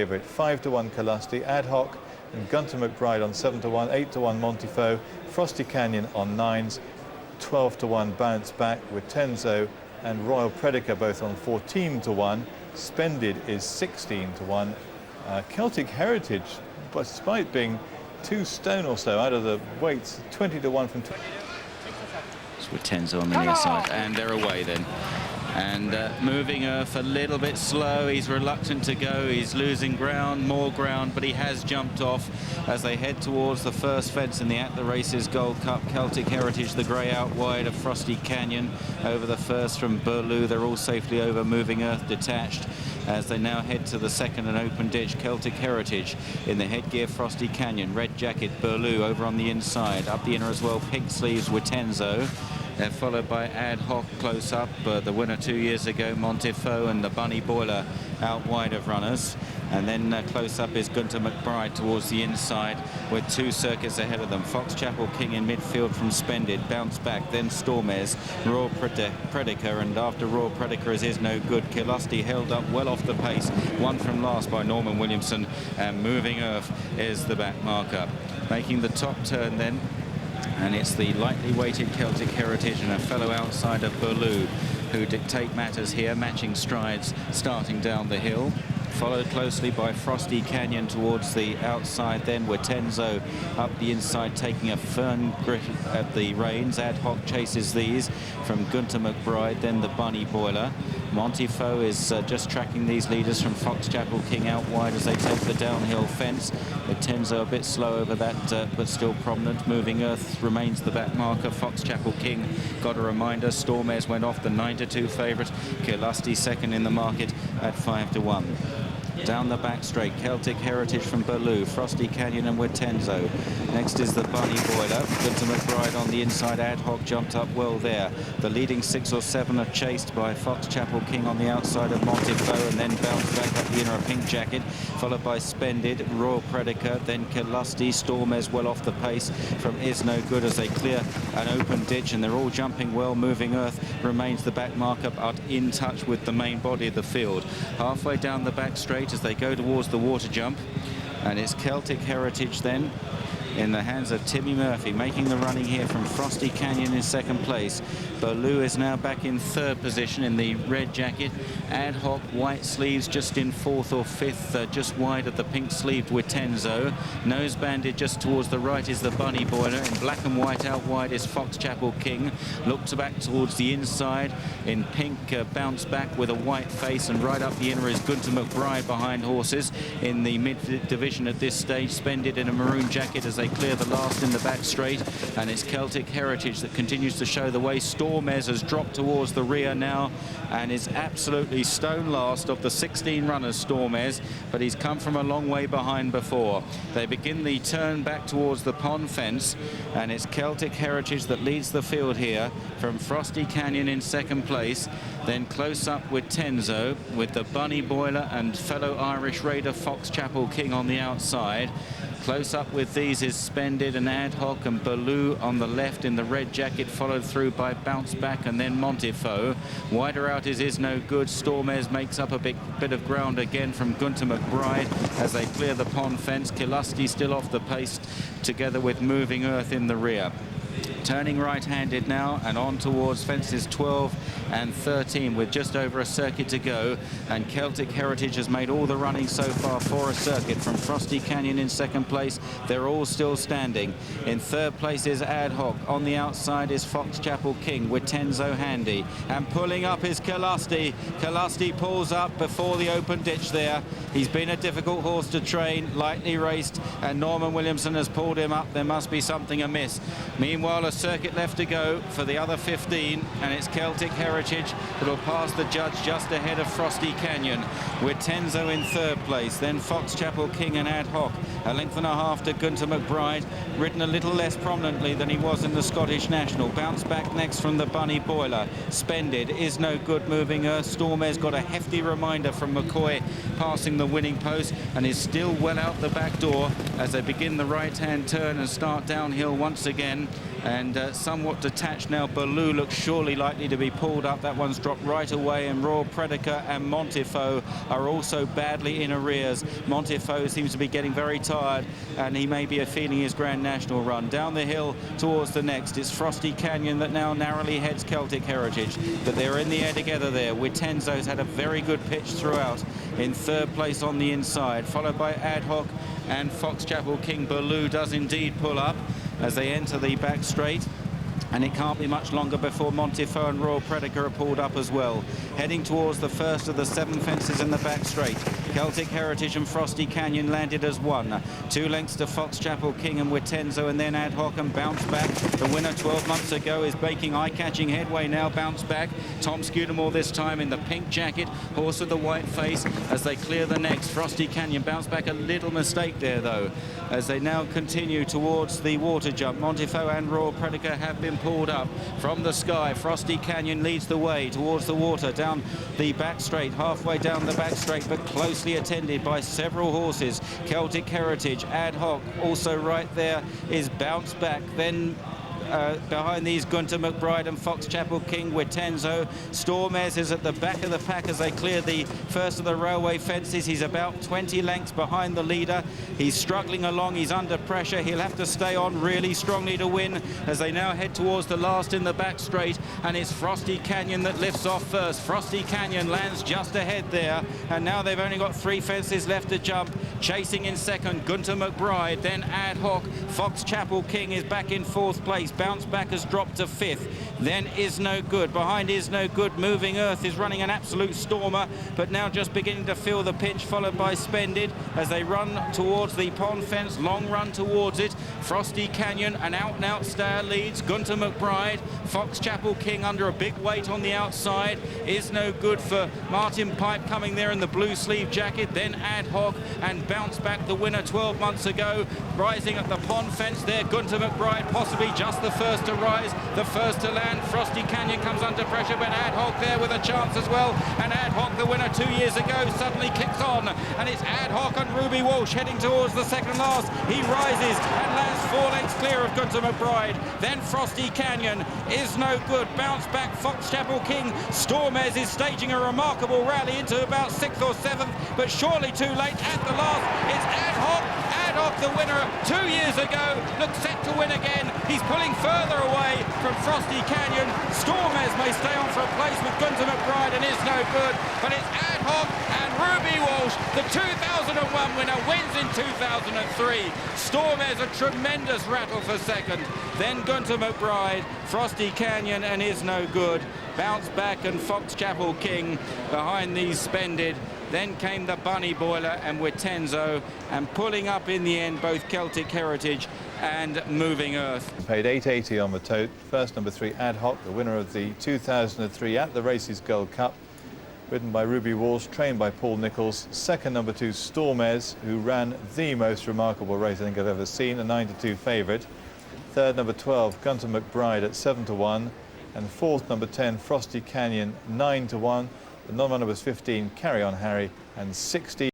favourite. 5-1 Calusty, Ad Hoc and Gunter McBride on 7-1, 8-1 Montefoe, Frosty Canyon on 9s, 12-1 Bounce Back with Tenzo and Royal Predica both on 14-1. Splendid is 16-1. Celtic Heritage, despite being 2 stone or so out of the weights, 20-1 from 20. With Tenzo on the near side, and they're away then. And moving Earth a little bit slow. He's reluctant to go. He's losing ground, more ground, but he has jumped off as they head towards the first fence in the Attheraces Gold Cup. Celtic Heritage, the grey out wide of Frosty Canyon over the first from Burloo. They're all safely over. Moving Earth detached as they now head to the second and open ditch. Celtic Heritage in the headgear, Frosty Canyon, red jacket, Burloo over on the inside. Up the inner as well, pink sleeves with Tenzo. They're followed by Ad Hoc close up, the winner 2 years ago, Montefoe, and the Bunny Boiler out wide of runners. And then close up is Gunter McBride towards the inside with 2 circuits ahead of them. Foxchapel King in midfield from Splendid, Bounce Back, then Stormes, Royal Predica, and after Royal Predica is no good. Calusty held up well off the pace, won from last by Norman Williamson, and Moving Earth is the back marker. Making the top turn then, and it's the lightly weighted Celtic Heritage and a fellow outsider Burloo who dictate matters here, matching strides starting down the hill. Followed closely by Frosty Canyon towards the outside, then with Tenzo up the inside taking a firm grip at the reins. Ad Hoc chases these from Gunter McBride, then the Bunny Boiler. Montefoe is just tracking these leaders from Foxchapel King out wide as they take the downhill fence. With Tenzo a bit slow over that, but still prominent. Moving Earth remains the back marker. Foxchapel King got a reminder. Stormes went off, the 9-2 favourite. Calusty second in the market at 5-1. Down the back straight, Celtic Heritage from Burloo, Frosty Canyon and with Tenzo. Next is the Bunny Boiler. Gunter McBride on the inside. Ad Hoc jumped up well there. The leading 6 or 7 are chased by Foxchapel King on the outside of Montefoe, and then Bounce Back up the inner, a pink jacket, followed by Splendid, Royal Predica, then Calusty. Stormes well off the pace from Is No Good as they clear an open ditch, and they're all jumping well. Moving Earth remains the back marker, but in touch with the main body of the field. Halfway down the back straight as they go towards the water jump, and it's Celtic Heritage then in the hands of Timmy Murphy, making the running here from Frosty Canyon in second place. Burloo is now back in third position in the red jacket. Ad Hoc white sleeves just in fourth or fifth, just wide of the pink sleeved with Tenzo. Nose banded just towards the right is the Bunny Boiler. In black and white out wide is Foxchapel King. Looks back towards the inside in pink, Bounce Back with a white face, and right up the inner is Gunter McBride behind horses. In the mid division at this stage, Splendid in a maroon jacket as they clear the last in the back straight, and it's Celtic Heritage that continues to show the way. Stormes has dropped towards the rear now and is absolutely stone last of the 16 runners, Stormes, but he's come from a long way behind before. They begin the turn back towards the pond fence, and it's Celtic Heritage that leads the field here from Frosty Canyon in second place, then close up with Tenzo with the Bunny Boiler and fellow Irish raider Foxchapel King on the outside. Close up with these is Splendid and Ad Hoc, and Burloo on the left in the red jacket, followed through by Bounce Back and then Montefoe. Wider out is No Good. Stormes makes up a bit of ground again from Gunter McBride as they clear the pond fence. Calusty still off the pace together with Moving Earth in the rear. Turning right-handed now and on towards fences 12 and 13 with just over a circuit to go, and Celtic Heritage has made all the running so far for a circuit. From Frosty Canyon in second place, they're all still standing. In third place is Ad Hoc. On the outside is Foxchapel King with Tenzo handy, and pulling up is Calusty. Calusty pulls up before the open ditch there. He's been a difficult horse to train, lightly raced, and Norman Williamson has pulled him up. There must be something amiss. Meanwhile, a circuit left to go for the other 15, and it's Celtic Heritage that'll pass the judge just ahead of Frosty Canyon with Tenzo in third place, then Foxchapel King and Ad Hoc a length and a half to Gunter McBride, ridden a little less prominently than he was in the Scottish National. Bounce Back next from the Bunny Boiler. Splendid is No Good. Moving Earth. Stormes got a hefty reminder from McCoy passing the winning post and is still well out the back door as they begin the right-hand turn and start downhill once again. and somewhat detached now. Baloo looks surely likely to be pulled up. That one's dropped right away, and Royal Predator and Montefiore are also badly in arrears. Montefiore seems to be getting very tired, and he may be feeling his Grand National run. Down the hill towards the next, it's Frosty Canyon that now narrowly heads Celtic Heritage, but they're in the air together there. Witenzo's had a very good pitch throughout, in third place on the inside, followed by Ad Hoc and Fox Chapel King. Baloo does indeed pull up as they enter the back straight, and it can't be much longer before Montefiore and Royal Predator are pulled up as well. Heading towards the first of the 7 fences in the back straight, Celtic Heritage and Frosty Canyon landed as one. 2 lengths to Fox Chapel King and Witenzo, and then Ad Hoc and Bounce Back. The winner 12 months ago is making eye-catching headway now. Bounce Back. Tom Scudamore this time in the pink jacket, horse with the white face, as they clear the next. Frosty Canyon. Bounce Back, a little mistake there though, as they now continue towards the water jump. Montefiore and Royal Predator have been pulled up from the sky. Frosty Canyon leads the way towards the water, down the back straight, halfway down the back straight, but closely attended by several horses. Celtic Heritage, Ad Hoc, also right there is Bounce Back. Then behind these, Gunter McBride and Fox Chapel King. Witenzo. Stormes is at the back of the pack as they clear the first of the railway fences. He's about 20 lengths behind the leader. He's struggling along. He's under pressure. He'll have to stay on really strongly to win as they now head towards the last in the back straight, and it's Frosty Canyon that lifts off first. Frosty Canyon lands just ahead there, and now they've only got 3 fences left to jump. Chasing in second, Gunter McBride, then Ad Hoc. Fox Chapel King is back in 4th place. Bounce Back has dropped to 5th. Then Is No Good. Behind Is No Good, Moving Earth is running an absolute stormer, but now just beginning to feel the pinch, followed by Spended as they run towards the pond fence. Long run towards it. Frosty Canyon, an out-and-out stayer, leads. Gunter McBride, Fox Chapel King under a big weight on the outside. Is No Good for Martin Pipe coming there in the blue sleeve jacket. Then Ad Hoc and Bounce Back, the winner 12 months ago, rising at the pond fence there. Gunter McBride possibly just the first to rise, the first to land. Frosty Canyon comes under pressure, but Ad Hoc there with a chance as well, and Ad Hoc, the winner 2 years ago, suddenly kicks on, and it's Ad Hoc and Ruby Walsh heading towards the second last. He rises and lands 4 lengths clear of Gunter McBride. Then Frosty Canyon, Is No Good, Bounce Back, Fox Chapel King. Stormes is staging a remarkable rally into about 6th or 7th, but surely too late at the last. It's Ad Hoc. Ad Hoc, the winner 2 years ago, looks set to win again. He's pulling further away from Frosty Canyon. Stormes may stay on for a place with Gunter McBride and Is No Good, but it's Ad Hoc and Ruby Walsh. The 2001 winner wins in 2003. Stormes, a tremendous rattle for second. Then Gunter McBride, Frosty Canyon and Is No Good. Bounce Back and Fox Chapel King behind these Spended. Then came the Bunny Boiler and Witenzo, and pulling up in the end both Celtic Heritage and Moving Earth. Paid $8.80 on the tote. First, number 3, Ad Hoc, the winner of the 2003 At the Races Gold Cup, ridden by Ruby Walsh, trained by Paul Nicholls. Second, number 2, Stormes, who ran the most remarkable race I think I've ever seen, a 9-2 favourite. Third, number 12, Gunter McBride at 7-1, and fourth, number 10, Frosty Canyon, 9-1. The non-runner was 15, Carry On Harry, and 16.